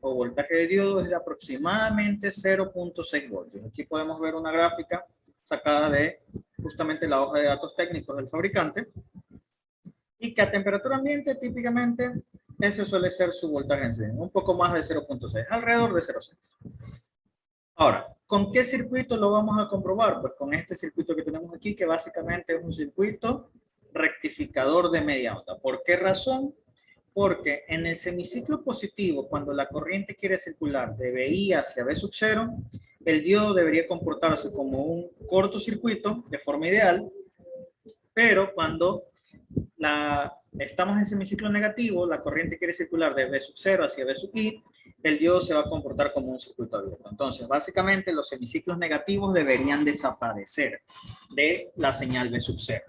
o voltaje de diodo es de aproximadamente 0.6 voltios. Aquí podemos ver una gráfica sacada de justamente la hoja de datos técnicos del fabricante, y que a temperatura ambiente típicamente ese suele ser su voltaje en sí, un poco más de 0.6, alrededor de 0.6. Ahora, ¿con qué circuito lo vamos a comprobar? Pues con este circuito que tenemos aquí, que básicamente es un circuito rectificador de media onda. ¿Por qué razón? Porque en el semiciclo positivo, cuando la corriente quiere circular de VI hacia V sub 0, el diodo debería comportarse como un cortocircuito de forma ideal, pero cuando estamos en semiciclo negativo, la corriente quiere circular de V sub 0 hacia V sub I, el diodo se va a comportar como un circuito abierto. Entonces, básicamente, los semiciclos negativos deberían desaparecer de la señal V sub 0.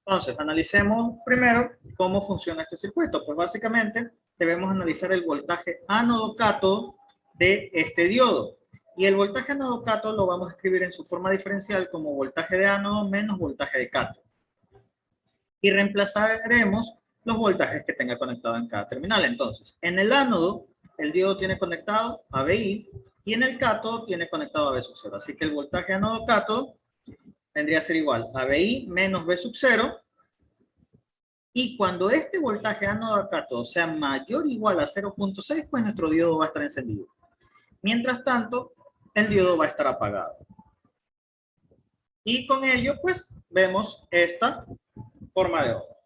Entonces, analicemos primero cómo funciona este circuito. Pues básicamente, debemos analizar el voltaje ánodo-cátodo de este diodo. Y el voltaje ánodo-cátodo lo vamos a escribir en su forma diferencial como voltaje de ánodo menos voltaje de cátodo. Y reemplazaremos los voltajes que tenga conectado en cada terminal. Entonces, en el ánodo, el diodo tiene conectado a VI y en el cátodo tiene conectado a V sub 0. Así que el voltaje ánodo-cátodo tendría que ser igual a VI menos V sub 0. Y cuando este voltaje ánodo-cátodo sea mayor o igual a 0.6, pues nuestro diodo va a estar encendido. Mientras tanto, el diodo va a estar apagado. Y con ello, pues, vemos esta forma de onda.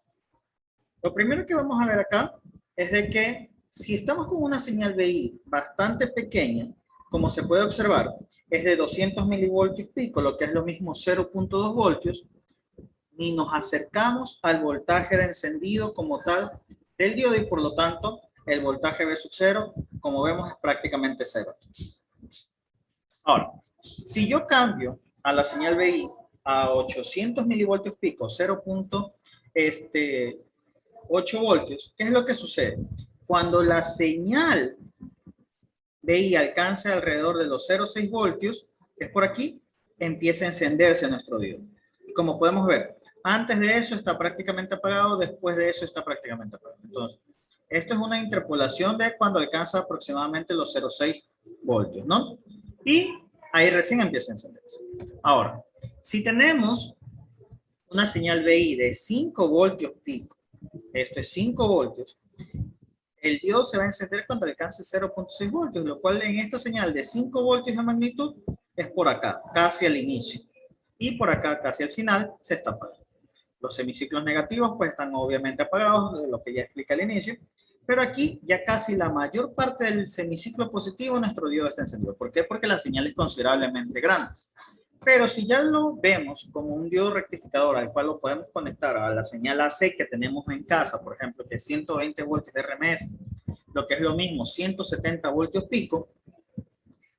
Lo primero que vamos a ver acá es de que si estamos con una señal VI bastante pequeña, como se puede observar, es de 200 milivoltios pico, lo que es lo mismo 0.2 voltios, ni nos acercamos al voltaje de encendido como tal del diodo y por lo tanto el voltaje V sub 0, como vemos, es prácticamente cero. Ahora, si yo cambio a la señal VI a 800 milivoltios pico, 0.8 voltios, ¿qué es lo que sucede? Cuando la señal VI alcance alrededor de los 0.6 voltios, que es por aquí, empieza a encenderse nuestro diodo. Como podemos ver, antes de eso está prácticamente apagado, después de eso está prácticamente apagado. Entonces, esto es una interpolación de cuando alcanza aproximadamente los 0.6 voltios, ¿no? Y ahí recién empieza a encenderse. Ahora, si tenemos una señal VI de 5 voltios pico, esto es 5 voltios, el diodo se va a encender cuando alcance 0.6 voltios, lo cual en esta señal de 5 voltios de magnitud es por acá, casi al inicio. Y por acá, casi al final, se está apagando. Los semiciclos negativos pues están obviamente apagados, lo que ya explica al inicio, pero aquí ya casi la mayor parte del semiciclo positivo nuestro diodo está encendido. ¿Por qué? Porque la señal es considerablemente grande. Pero si ya lo vemos como un diodo rectificador al cual lo podemos conectar a la señal AC que tenemos en casa, por ejemplo, que es 120 voltios de RMS, lo que es lo mismo, 170 voltios pico,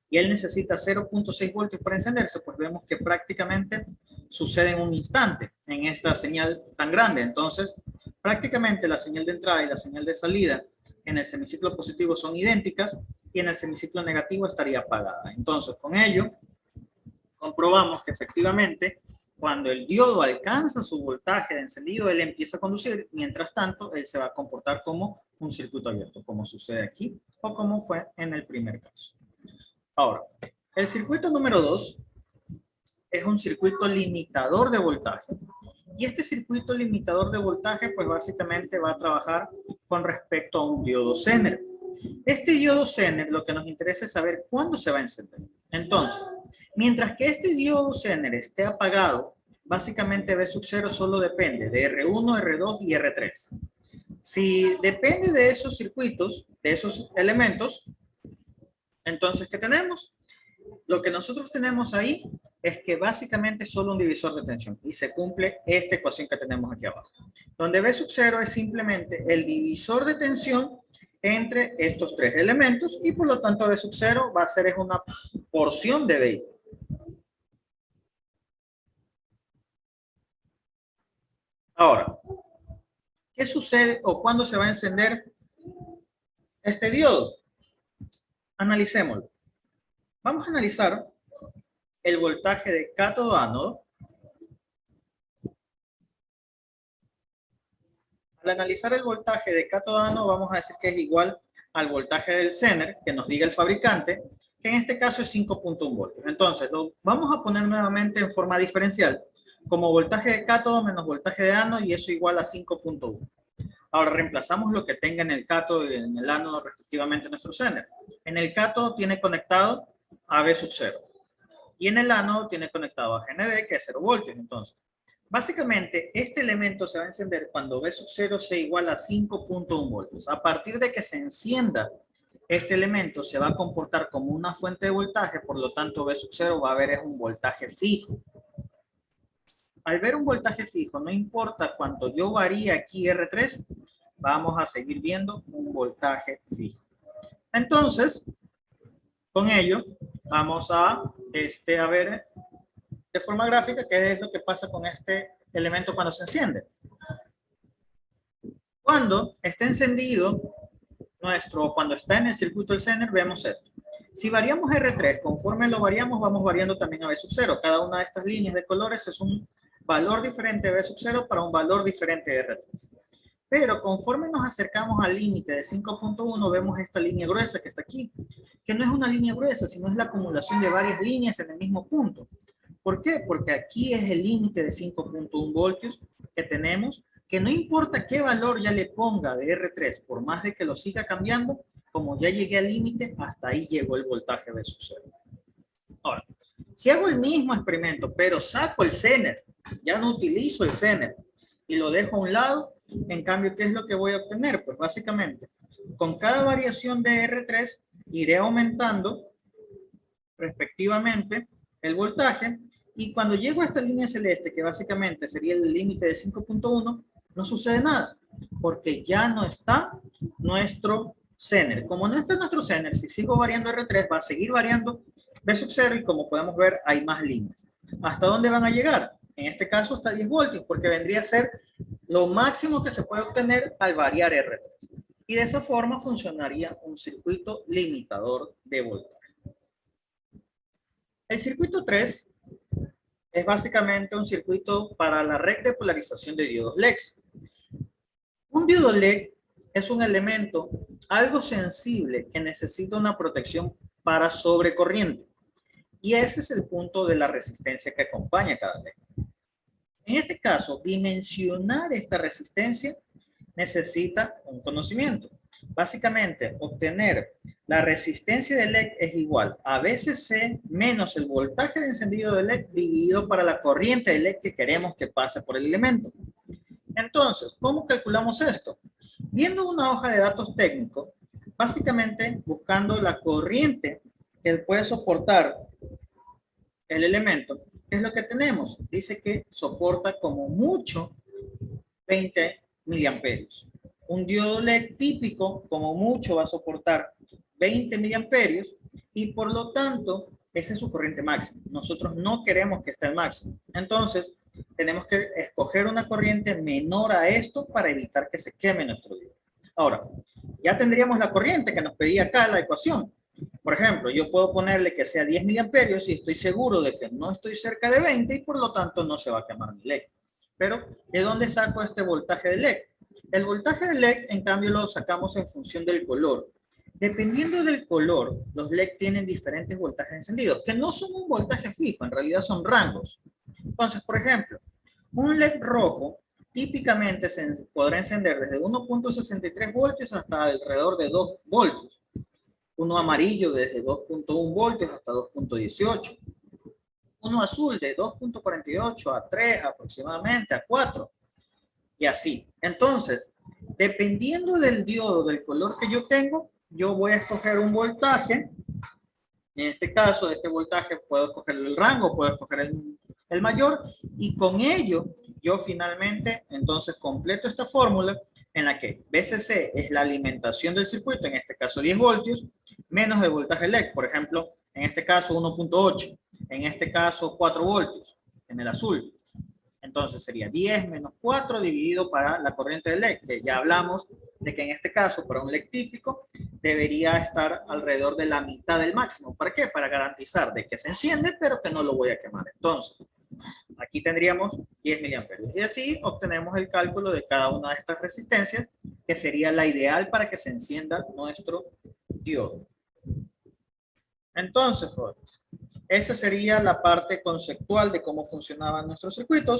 y él necesita 0.6 voltios para encenderse, pues vemos que prácticamente sucede en un instante en esta señal tan grande. Entonces, prácticamente la señal de entrada y la señal de salida en el semiciclo positivo son idénticas y en el semiciclo negativo estaría apagada. Entonces, con ello, comprobamos que efectivamente cuando el diodo alcanza su voltaje de encendido, él empieza a conducir, mientras tanto, él se va a comportar como un circuito abierto, como sucede aquí o como fue en el primer caso. Ahora, el circuito número 2 es un circuito limitador de voltaje. Y este circuito limitador de voltaje, pues básicamente va a trabajar con respecto a un diodo Zener. Este diodo Zener, lo que nos interesa es saber cuándo se va a encender. Entonces, mientras que este diodo Zener esté apagado, básicamente V sub 0 solo depende de R1, R2 y R3. Si depende de esos circuitos, de esos elementos, entonces, ¿qué tenemos? Lo que nosotros tenemos ahí es que básicamente es solo un divisor de tensión y se cumple esta ecuación que tenemos aquí abajo, donde V sub 0 es simplemente el divisor de tensión entre estos tres elementos y por lo tanto V sub 0 va a ser una porción de VI. Ahora, ¿qué sucede o cuándo se va a encender este diodo? Analicémoslo. Vamos a analizar el voltaje de cátodo-ánodo. Al analizar el voltaje de cátodo-ánodo vamos a decir que es igual al voltaje del Zener que nos diga el fabricante, que en este caso es 5.1 voltios. Entonces, lo vamos a poner nuevamente en forma diferencial, como voltaje de cátodo menos voltaje de ánodo, y eso igual a 5.1. Ahora reemplazamos lo que tenga en el cátodo y en el ánodo respectivamente nuestro Zener. En el cátodo tiene conectado a V sub 0. Y en el ánodo tiene conectado a GND, que es 0 voltios. Entonces, básicamente, este elemento se va a encender cuando V sub 0 sea igual a 5.1 voltios. A partir de que se encienda, este elemento se va a comportar como una fuente de voltaje, por lo tanto, V sub 0 va a haber un voltaje fijo. Al ver un voltaje fijo, no importa cuánto yo varíe aquí R3, vamos a seguir viendo un voltaje fijo. Entonces, con ello, vamos a ver de forma gráfica qué es lo que pasa con este elemento cuando se enciende. Cuando está encendido cuando está en el circuito del Zener, vemos esto. Si variamos R3, conforme lo variamos, vamos variando también a V sub 0. Cada una de estas líneas de colores es un valor diferente de V sub 0 para un valor diferente de R3. Pero conforme nos acercamos al límite de 5.1, vemos esta línea gruesa que está aquí, que no es una línea gruesa, sino es la acumulación de varias líneas en el mismo punto. ¿Por qué? Porque aquí es el límite de 5.1 voltios que tenemos, que no importa qué valor ya le ponga de R3, por más de que lo siga cambiando, como ya llegué al límite, hasta ahí llegó el voltaje V sub 0. Ahora, si hago el mismo experimento, pero saco el Zener, ya no utilizo el Zener, y lo dejo a un lado, en cambio, ¿qué es lo que voy a obtener? Pues básicamente, con cada variación de R3, iré aumentando respectivamente el voltaje, y cuando llego a esta línea celeste, que básicamente sería el límite de 5.1, no sucede nada, porque ya no está nuestro Zener. Como no está nuestro Zener, si sigo variando R3, va a seguir variando V sub 0, y como podemos ver, hay más líneas. ¿Hasta dónde van a llegar? En este caso hasta 10 voltios, porque vendría a ser lo máximo que se puede obtener al variar R3. Y de esa forma funcionaría un circuito limitador de voltaje. El circuito 3 es básicamente un circuito para la red de polarización de diodos LED. Un diodo LED es un elemento algo sensible que necesita una protección para sobrecorriente. Y ese es el punto de la resistencia que acompaña cada LED. En este caso, dimensionar esta resistencia necesita un conocimiento. Básicamente, obtener la resistencia del LED es igual a VCC menos el voltaje de encendido del LED dividido para la corriente de LED que queremos que pase por el elemento. Entonces, ¿cómo calculamos esto? Viendo una hoja de datos técnico, básicamente buscando la corriente que puede soportar el elemento. ¿Qué es lo que tenemos? Dice que soporta como mucho 20 miliamperios. Un diodo LED típico, como mucho, va a soportar 20 miliamperios, y por lo tanto, esa es su corriente máxima. Nosotros no queremos que esté al máximo. Entonces, tenemos que escoger una corriente menor a esto para evitar que se queme nuestro diodo. Ahora, ya tendríamos la corriente que nos pedía acá la ecuación. Por ejemplo, yo puedo ponerle que sea 10 miliamperios y estoy seguro de que no estoy cerca de 20 y por lo tanto no se va a quemar mi LED. Pero, ¿de dónde saco este voltaje de LED? El voltaje de LED, en cambio, lo sacamos en función del color. Dependiendo del color, los LED tienen diferentes voltajes encendidos, que no son un voltaje fijo, en realidad son rangos. Entonces, por ejemplo, un LED rojo típicamente se podrá encender desde 1.63 voltios hasta alrededor de 2 voltios. Uno amarillo desde 2.1 voltios hasta 2.18. Uno azul de 2.48 a 3 aproximadamente, a 4. Y así. Entonces, dependiendo del diodo, del color que yo tengo, yo voy a escoger un voltaje. En este caso, de este voltaje puedo escoger el rango, puedo escoger el mayor, y con ello yo finalmente entonces completo esta fórmula en la que VCC es la alimentación del circuito, en este caso 10 voltios, menos el voltaje LED, por ejemplo, en este caso 1.8, en este caso 4 voltios, en el azul. Entonces sería 10 menos 4 dividido para la corriente de LED, que ya hablamos de que en este caso, para un LED típico, debería estar alrededor de la mitad del máximo. ¿Para qué? Para garantizar de que se enciende, pero que no lo voy a quemar. Entonces, aquí tendríamos 10 miliamperios. Y así obtenemos el cálculo de cada una de estas resistencias que sería la ideal para que se encienda nuestro diodo. Entonces, jóvenes, esa sería la parte conceptual de cómo funcionaban nuestros circuitos.